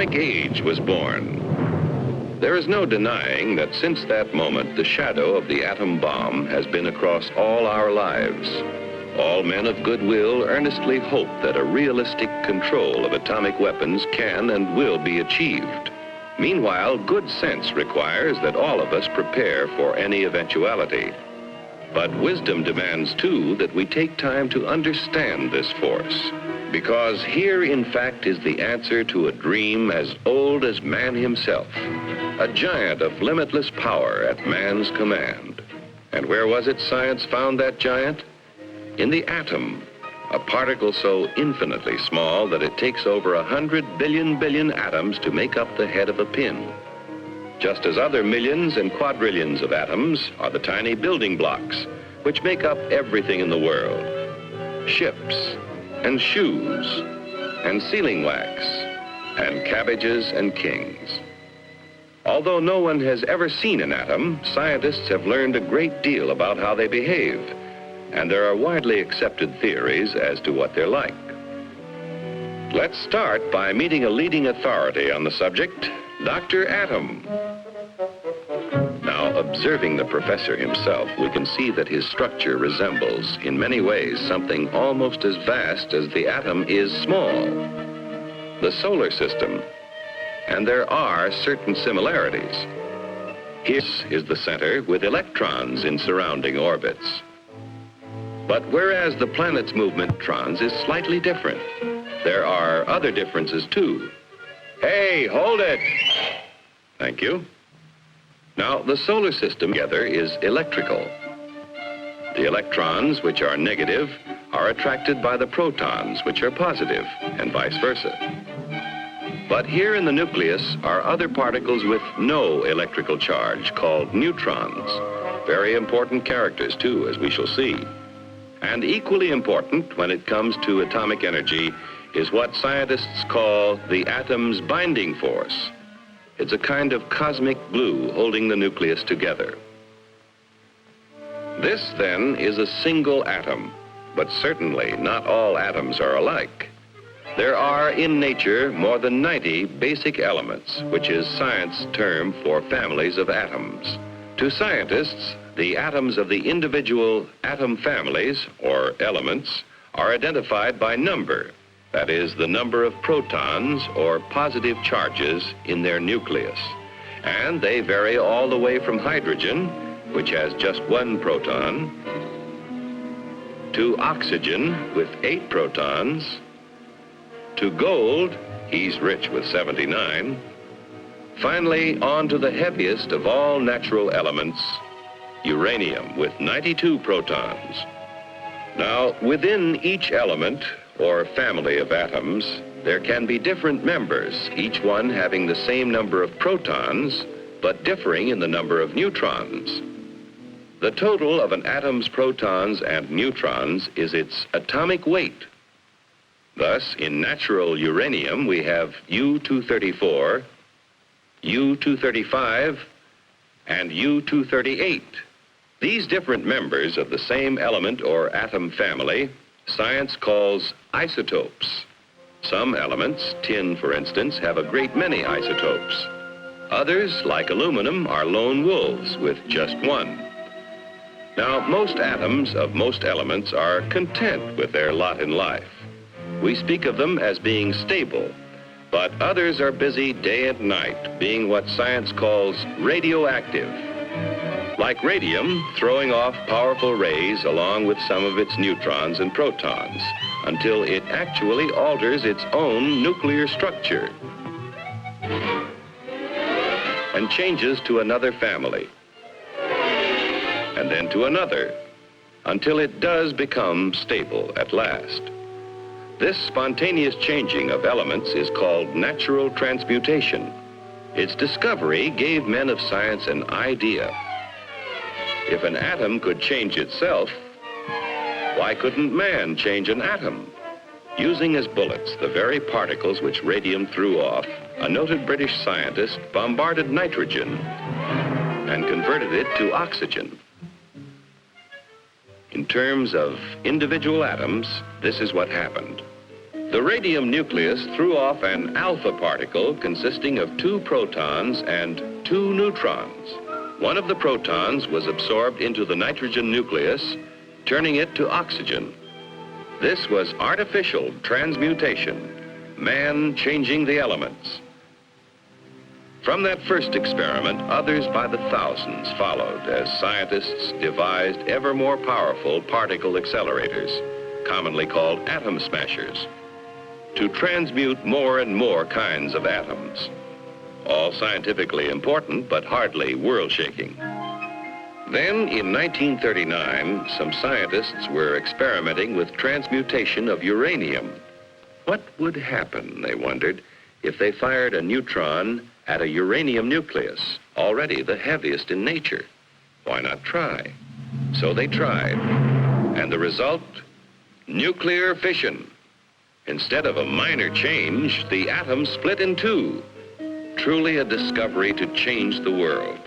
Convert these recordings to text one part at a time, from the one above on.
atomic age was born. There is no denying that since that moment, the shadow of the atom bomb has been across all our lives. All men of goodwill earnestly hope that a realistic control of atomic weapons can and will be achieved. Meanwhile, good sense requires that all of us prepare for any eventuality. But wisdom demands, too, that we take time to understand this force. Because here, in fact, is the answer to a dream as old as man himself. A giant of limitless power at man's command. And where was it science found that giant? In the atom, a particle so infinitely small that it takes over 100 billion atoms to make up the head of a pin. Just as other millions and quadrillions of atoms are the tiny building blocks which make up everything in the world. Ships, and shoes, and sealing wax, and cabbages and kings. Although no one has ever seen an atom, scientists have learned a great deal about how they behave, and there are widely accepted theories as to what they're like. Let's start by meeting a leading authority on the subject, Dr. Atom. Now, observing the professor himself, we can see that his structure resembles, in many ways, something almost as vast as the atom is small, the solar system. And there are certain similarities. Here is the center with electrons in surrounding orbits. But whereas the planet's movement of electrons is slightly different, there are other differences too. Hey, hold it! Thank you. Now, the solar system together is electrical. The electrons, which are negative, are attracted by the protons, which are positive, and vice versa. But here in the nucleus are other particles with no electrical charge, called neutrons. Very important characters, too, as we shall see. And equally important when it comes to atomic energy is what scientists call the atom's binding force. It's a kind of cosmic glue holding the nucleus together. This, then, is a single atom, but certainly not all atoms are alike. There are in nature more than 90 basic elements, which is science's term for families of atoms. To scientists, the atoms of the individual atom families, or elements, are identified by number. That is, the number of protons, or positive charges, in their nucleus. And they vary all the way from hydrogen, which has just 1 proton, to oxygen with 8 protons, to gold, he's rich with 79, finally on to the heaviest of all natural elements, uranium with 92 protons. Now, within each element, or family of atoms, there can be different members, each one having the same number of protons, but differing in the number of neutrons. The total of an atom's protons and neutrons is its atomic weight. Thus, in natural uranium, we have U-234, U-235, and U-238. These different members of the same element or atom family, science calls isotopes. Some elements, tin for instance, have a great many isotopes. Others, like aluminum, are lone wolves with just 1. Now, most atoms of most elements are content with their lot in life. We speak of them as being stable, but others are busy day and night, being what science calls radioactive. Like radium, throwing off powerful rays along with some of its neutrons and protons, until it actually alters its own nuclear structure and changes to another family, and then to another, until it does become stable at last. This spontaneous changing of elements is called natural transmutation. Its discovery gave men of science an idea. If an atom could change itself, why couldn't man change an atom? Using as bullets the very particles which radium threw off, a noted British scientist bombarded nitrogen and converted it to oxygen. In terms of individual atoms, this is what happened. The radium nucleus threw off an alpha particle consisting of 2 protons and 2 neutrons. One of the protons was absorbed into the nitrogen nucleus, turning it to oxygen. This was artificial transmutation, man changing the elements. From that first experiment, others by the thousands followed as scientists devised ever more powerful particle accelerators, commonly called atom smashers, to transmute more and more kinds of atoms. All scientifically important, but hardly world-shaking. Then, in 1939, some scientists were experimenting with transmutation of uranium. What would happen, they wondered, if they fired a neutron at a uranium nucleus, already the heaviest in nature? Why not try? So they tried. And the result? Nuclear fission. Instead of a minor change, the atom split in 2. Truly a discovery to change the world.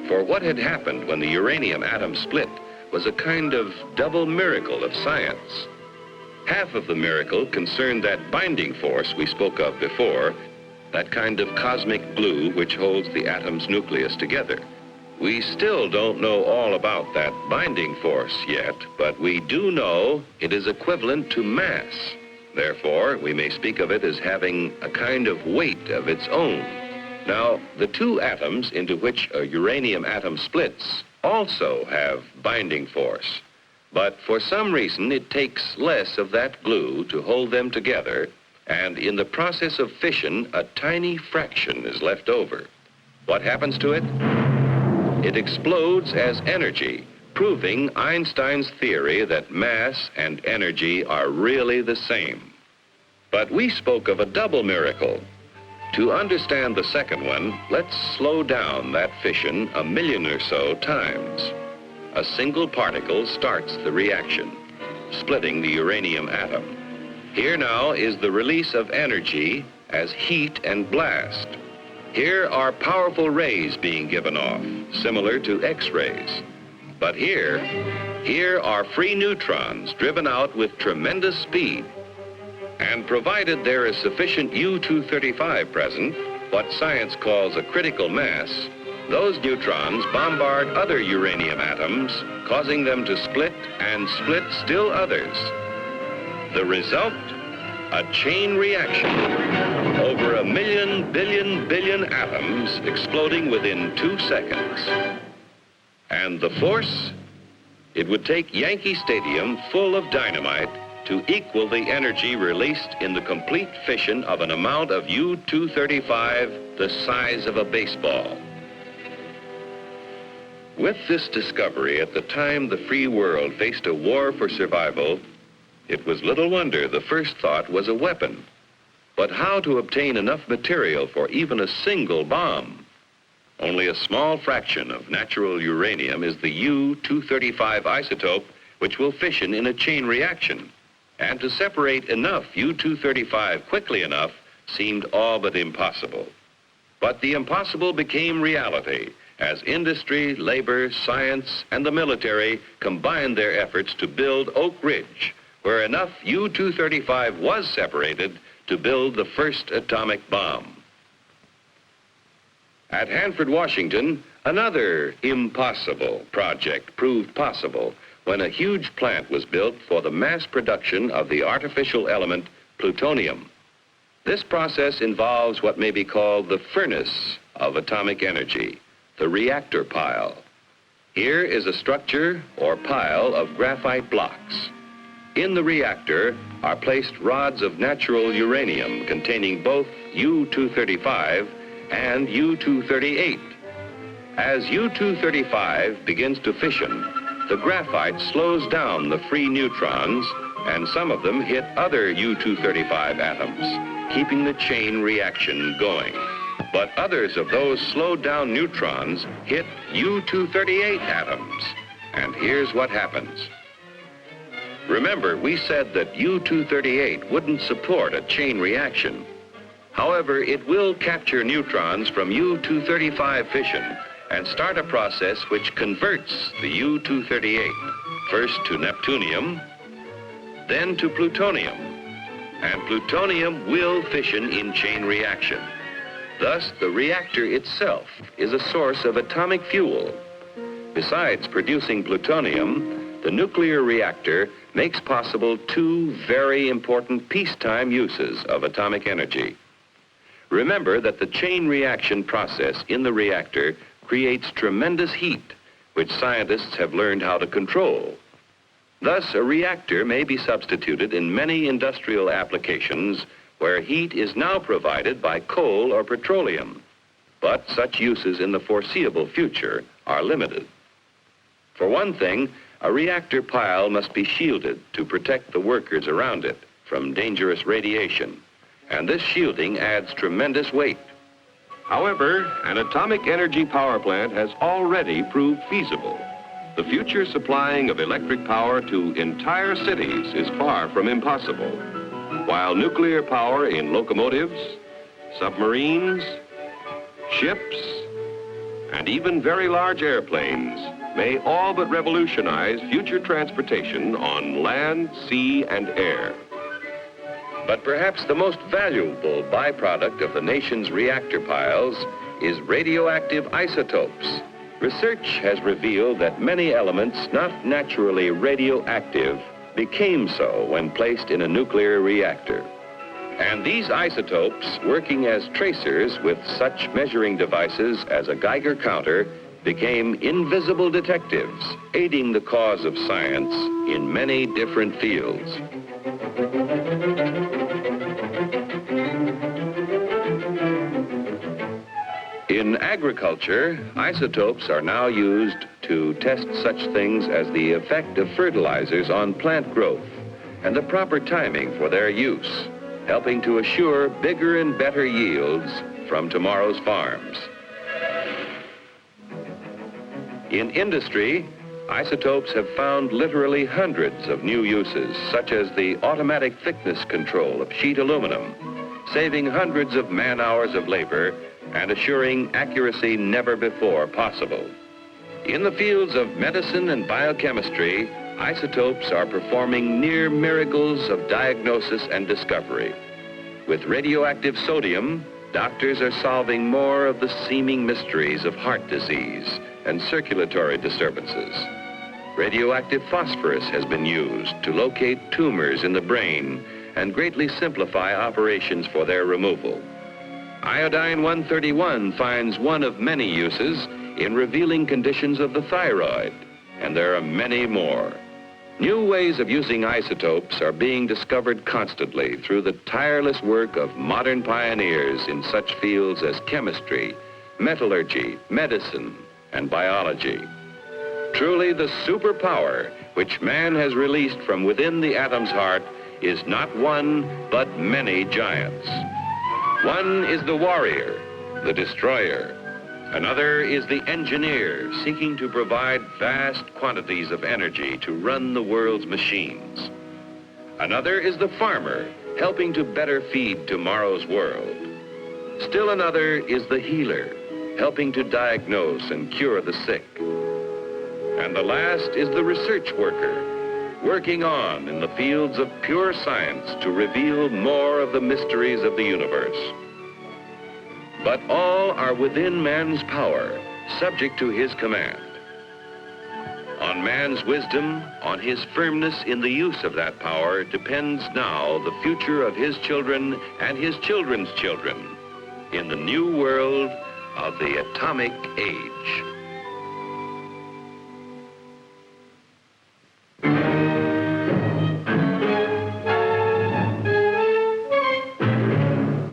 For what had happened when the uranium atom split was a kind of double miracle of science. Half of the miracle concerned that binding force we spoke of before, that kind of cosmic glue which holds the atom's nucleus together. We still don't know all about that binding force yet, but we do know it is equivalent to mass. Therefore, we may speak of it as having a kind of weight of its own. Now, the 2 atoms into which a uranium atom splits also have binding force. But for some reason, it takes less of that glue to hold them together, and in the process of fission, a tiny fraction is left over. What happens to it? It explodes as energy, proving Einstein's theory that mass and energy are really the same. But we spoke of a double miracle. To understand the second one, let's slow down that fission a million or so times. A single particle starts the reaction, splitting the uranium atom. Here now is the release of energy as heat and blast. Here are powerful rays being given off, similar to X-rays. But here are free neutrons driven out with tremendous speed. And provided there is sufficient U-235 present, what science calls a critical mass, those neutrons bombard other uranium atoms, causing them to split and split still others. The result? A chain reaction. Over 1 million billion atoms exploding within 2 seconds. And the force? It would take Yankee Stadium full of dynamite to equal the energy released in the complete fission of an amount of U-235 the size of a baseball. With this discovery, at the time the free world faced a war for survival, it was little wonder the first thought was a weapon. But how to obtain enough material for even a single bomb? Only a small fraction of natural uranium is the U-235 isotope, which will fission in a chain reaction. And to separate enough U-235 quickly enough seemed all but impossible. But the impossible became reality as industry, labor, science, and the military combined their efforts to build Oak Ridge, where enough U-235 was separated to build the first atomic bomb. At Hanford, Washington, another impossible project proved possible when a huge plant was built for the mass production of the artificial element plutonium. This process involves what may be called the furnace of atomic energy, the reactor pile. Here is a structure or pile of graphite blocks. In the reactor are placed rods of natural uranium containing both U-235 and U-238. As U-235 begins to fission, the graphite slows down the free neutrons, and some of them hit other U-235 atoms, keeping the chain reaction going. But others of those slowed down neutrons hit U-238 atoms. And here's what happens. Remember, we said that U-238 wouldn't support a chain reaction. However, it will capture neutrons from U-235 fission and start a process which converts the U-238 first to neptunium, then to plutonium, and plutonium will fission in chain reaction. Thus, the reactor itself is a source of atomic fuel. Besides producing plutonium, the nuclear reactor makes possible two very important peacetime uses of atomic energy. Remember that the chain reaction process in the reactor creates tremendous heat, which scientists have learned how to control. Thus, a reactor may be substituted in many industrial applications where heat is now provided by coal or petroleum. But such uses in the foreseeable future are limited. For one thing, a reactor pile must be shielded to protect the workers around it from dangerous radiation, and this shielding adds tremendous weight. However, an atomic energy power plant has already proved feasible. The future supplying of electric power to entire cities is far from impossible, while nuclear power in locomotives, submarines, ships, and even very large airplanes may all but revolutionize future transportation on land, sea, and air. But perhaps the most valuable byproduct of the nation's reactor piles is radioactive isotopes. Research has revealed that many elements not naturally radioactive became so when placed in a nuclear reactor. And these isotopes, working as tracers with such measuring devices as a Geiger counter, became invisible detectives, aiding the cause of science in many different fields. In agriculture, isotopes are now used to test such things as the effect of fertilizers on plant growth and the proper timing for their use, helping to assure bigger and better yields from tomorrow's farms. In industry, isotopes have found literally hundreds of new uses, such as the automatic thickness control of sheet aluminum, saving hundreds of man-hours of labor and assuring accuracy never before possible. In the fields of medicine and biochemistry, isotopes are performing near miracles of diagnosis and discovery. With radioactive sodium, doctors are solving more of the seeming mysteries of heart disease and circulatory disturbances. Radioactive phosphorus has been used to locate tumors in the brain and greatly simplify operations for their removal. Iodine-131 finds one of many uses in revealing conditions of the thyroid, and there are many more. New ways of using isotopes are being discovered constantly through the tireless work of modern pioneers in such fields as chemistry, metallurgy, medicine, and biology. Truly, the superpower which man has released from within the atom's heart is not one, but many giants. One is the warrior, the destroyer. Another is the engineer, seeking to provide vast quantities of energy to run the world's machines. Another is the farmer, helping to better feed tomorrow's world. Still another is the healer, helping to diagnose and cure the sick. And the last is the research worker, working on in the fields of pure science to reveal more of the mysteries of the universe. But all are within man's power, subject to his command. On man's wisdom, on his firmness in the use of that power, depends now the future of his children and his children's children in the new world of the atomic age.